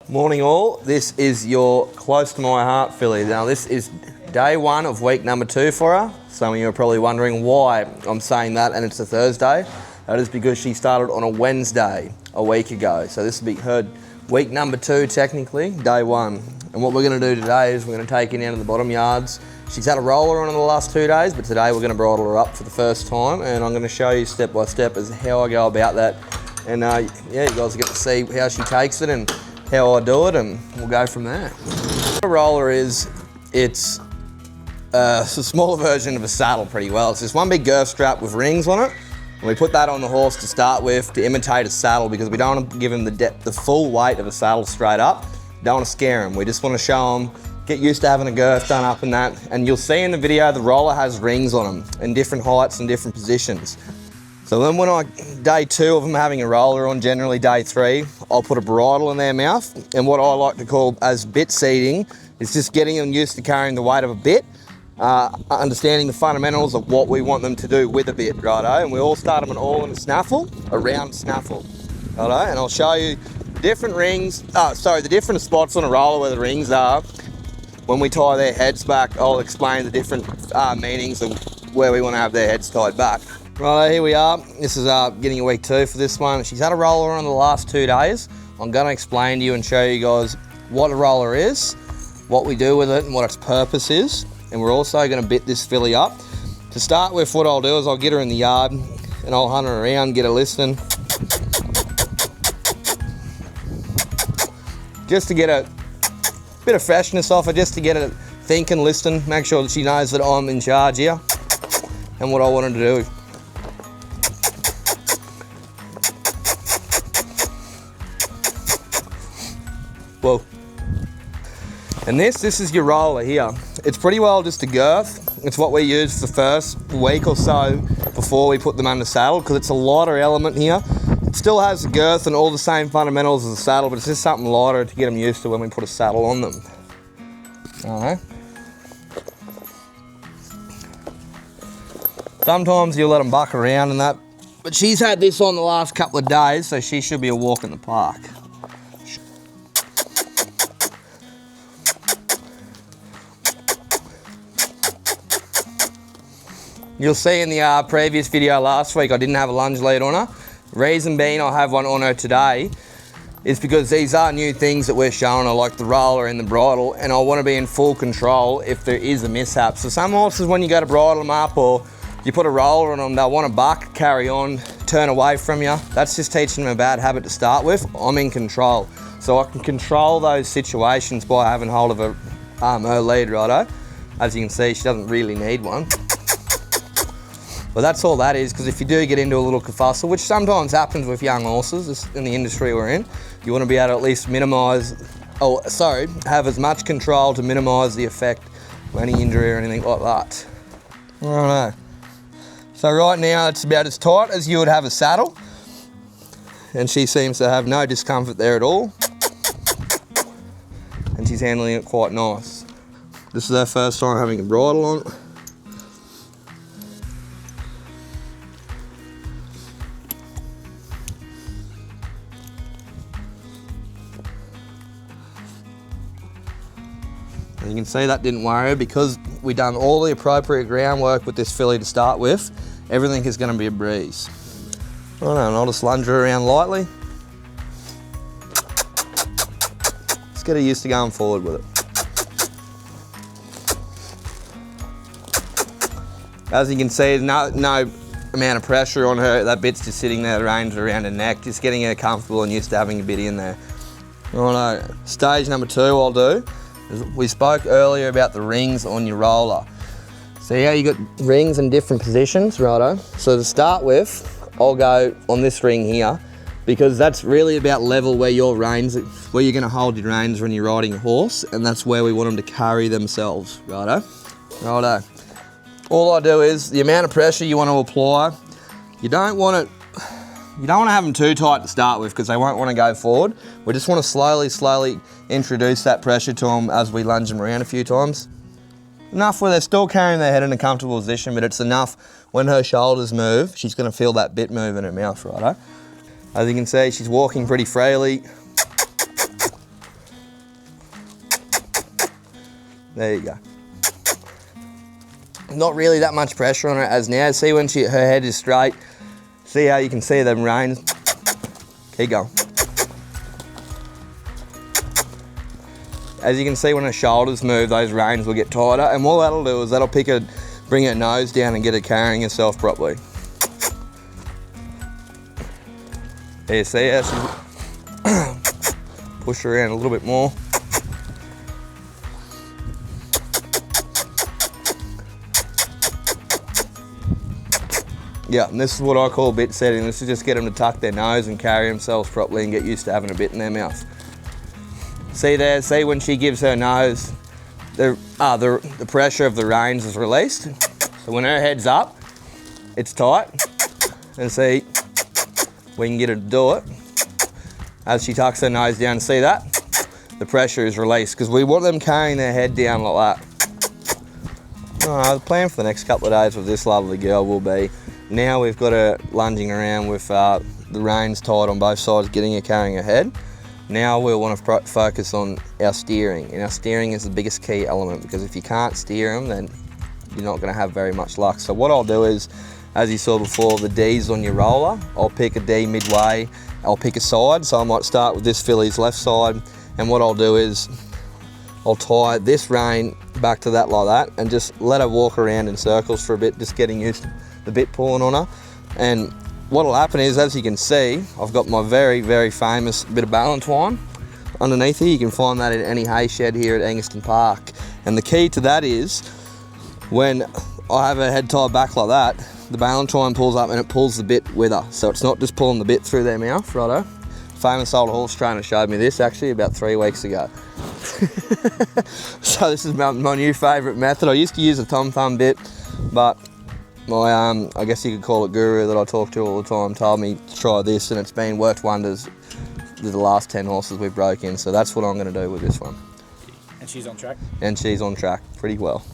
Morning all, this is your close to my heart filly. Now this is day one of week number 2 for her. Some of you are probably wondering why I'm saying that and it's a Thursday. That is because she started on a Wednesday a week ago. So this will be her week number 2 technically, day 1. And what we're going to do today is we're going to take her down to the bottom yards. She's had a roller on in the last 2 days, but today we're going to bridle her up for the first time and I'm going to show you step by step as how I go about that. And yeah, you guys get to see how she takes it and how I do it, and we'll go from there. What a roller is, it's a smaller version of a saddle pretty well. It's just one big girth strap with rings on it, and we put that on the horse to start with to imitate a saddle because we don't want to give him the full weight of a saddle straight up. Don't want to scare him. We just want to show him, get used to having a girth done up and that. And you'll see in the video the roller has rings on them in different heights and different positions. So then when day 2 of them having a roller on, generally day 3, I'll put a bridle in their mouth. And what I like to call as bit seating is just getting them used to carrying the weight of a bit, understanding the fundamentals of what we want them to do with a bit, righto? And we all start them all in a snaffle, a round snaffle, righto? And I'll show you different rings, the different spots on a roller where the rings are. When we tie their heads back, I'll explain the different meanings of where we want to have their heads tied back. Right, here we are. This is getting a week 2 for this one. She's had a roller on the last 2 days. I'm going to explain to you and show you guys what a roller is, what we do with it and what its purpose is. And we're also going to bit this filly up. To start with, what I'll do is I'll get her in the yard and I'll hunt her around, get her listening. Just to get a bit of freshness off her, just to get her thinking, listening, make sure that she knows that I'm in charge here and what I want her to do. Whoa. And this is your roller here. It's pretty well just a girth. It's what we use for the first week or so before we put them under saddle because it's a lighter element here. It still has the girth and all the same fundamentals as the saddle, but it's just something lighter to get them used to when we put a saddle on them. Alright. Sometimes you'll let them buck around and that, but she's had this on the last couple of days, so she should be a walk in the park. You'll see in the previous video last week I didn't have a lunge lead on her. Reason being I have one on her today is because these are new things that we're showing her, like the roller and the bridle, and I want to be in full control if there is a mishap. So some horses, when you go to bridle them up or you put a roller on them, they'll want to buck, carry on, turn away from you. That's just teaching them a bad habit to start with. I'm in control. So I can control those situations by having hold of her lead, righto? As you can see, she doesn't really need one. But that's all that is, because if you do get into a little kerfussle, which sometimes happens with young horses in the industry we're in, you want to be able to at least have as much control to minimise the effect of any injury or anything like that. Righto. So right now it's about as tight as you would have a saddle, and she seems to have no discomfort there at all, and she's handling it quite nice. This is her first time having a bridle on. You can see that didn't worry her because we done all the appropriate groundwork with this filly to start with. Everything is going to be a breeze. Right, and I'll just lunge her around lightly. Just get her used to going forward with it. As you can see, there's no amount of pressure on her. That bit's just sitting there, the reins around her neck, just getting her comfortable and used to having a bit in there. Right, stage number 2 I'll do. We spoke earlier about the rings on your roller. See how you got rings in different positions, righto? So to start with, I'll go on this ring here because that's really about level where your reins, where you're gonna hold your reins when you're riding a horse, and that's where we want them to carry themselves, righto? Righto. All I do is, the amount of pressure you want to apply, you don't want to have them too tight to start with because they won't want to go forward. We just want to slowly introduce that pressure to them as we lunge them around a few times. Enough where they're still carrying their head in a comfortable position, but it's enough when her shoulders move, she's going to feel that bit move in her mouth, righto? As you can see, she's walking pretty freely. There you go. Not really that much pressure on her as now. See when her head is straight. See how you can see them reins. Keep going. As you can see, when her shoulders move, those reins will get tighter, and what that'll do is that'll bring her nose down and get her carrying herself properly. There you see how she's push her around a little bit more. Yeah, and this is what I call bit setting. This is just get them to tuck their nose and carry themselves properly and get used to having a bit in their mouth. See there, see when she gives her nose, the pressure of the reins is released. So when her head's up, it's tight. And see, we can get her to do it. As she tucks her nose down, see that? The pressure is released because we want them carrying their head down like that. The plan for the next couple of days with this lovely girl will be, now we've got her lunging around with the reins tight on both sides, getting her carrying her head. Now we'll want to focus on our steering, and our steering is the biggest key element, because if you can't steer them, then you're not going to have very much luck. So what I'll do is, as you saw before, the D's on your roller, I'll pick a D midway, I'll pick a side, so I might start with this filly's left side, and what I'll do is I'll tie this rein back to that like that, and just let her walk around in circles for a bit, just getting used to the bit pulling on her. And what'll happen is, as you can see, I've got my very, very famous bit of balance twine underneath here. You can find that in any hay shed here at Angaston Park. And the key to that is, when I have her head tied back like that, the balance twine pulls up and it pulls the bit with her. So it's not just pulling the bit through their mouth, righto? Famous old horse trainer showed me this actually about 3 weeks ago. So this is my new favourite method. I used to use a tom thumb bit, but my, I guess you could call it guru that I talk to all the time, told me to try this, and it's worked wonders with the last 10 horses we've broke in. So that's what I'm going to do with this one. And she's on track? And she's on track pretty well.